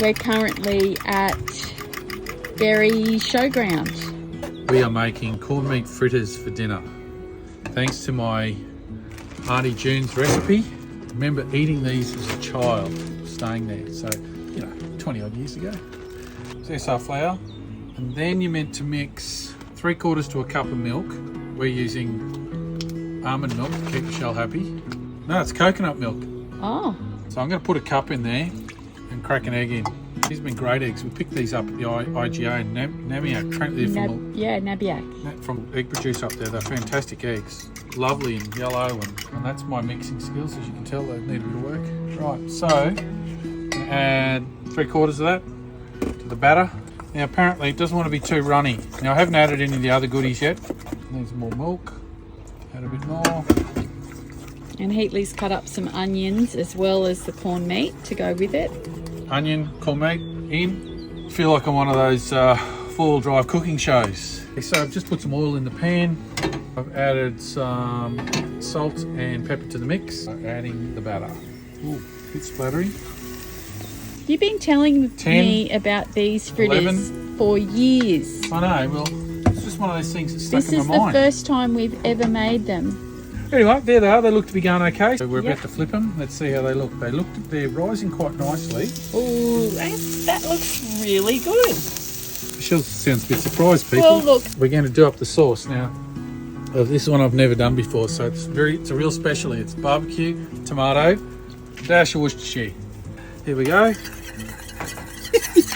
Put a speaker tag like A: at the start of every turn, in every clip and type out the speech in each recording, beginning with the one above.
A: We're currently at Berry Showgrounds.
B: We are making corned meat fritters for dinner. Thanks to my Aunty June's recipe. I remember eating these as a child, staying there, so, 20 odd years ago. So there's our flour. And then you're meant to mix 3/4 to a cup of milk. We're using almond milk to keep Michelle happy. No, it's coconut milk.
A: Oh.
B: So I'm going to put a cup in there and crack an egg in. These have been great eggs. We picked these up at the IGA in Namiak.
A: Nabiac.
B: From egg producer up there. They're fantastic eggs. Lovely and yellow, and that's my mixing skills. As you can tell, they need a bit of work. Right, so I'm going to add 3/4 of that to the batter. Now apparently it doesn't want to be too runny. Now I haven't added any of the other goodies yet. Needs more milk. Add a bit more.
A: And Heatley's cut up some onions as well as the corned meat to go with it.
B: Onion, corned meat in. I feel like I'm one of those four-wheel drive cooking shows. So I've just put some oil in the pan. I've added some salt and pepper to the mix. Adding the batter. Ooh, a bit splattery.
A: You've been telling
B: 10,
A: me about these fritters
B: 11.
A: for years.
B: I know, well, it's just one of those things that stuck
A: This
B: in
A: is
B: my
A: the
B: mind.
A: first time we've ever made them.
B: Anyway, there they are. They look to be going okay. So we're
A: Yep.
B: about to flip them. Let's see how they look. They're rising quite nicely.
A: Ooh, that looks really good.
B: Michelle sounds a bit surprised, people.
A: Well, look.
B: We're going to do up the sauce now. This is one I've never done before, so it's a real specialty. It's barbecue, tomato, dash of Worcestershire. Here we go.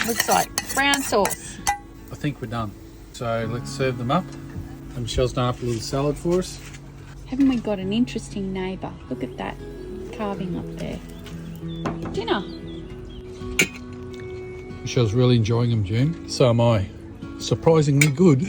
A: Looks like brown sauce.
B: I think we're done. So let's serve them up. And Michelle's done up a little salad for us.
A: Haven't we got an interesting neighbour? Look at that carving up there. Dinner.
B: Michelle's really enjoying them, June. So am I. Surprisingly good.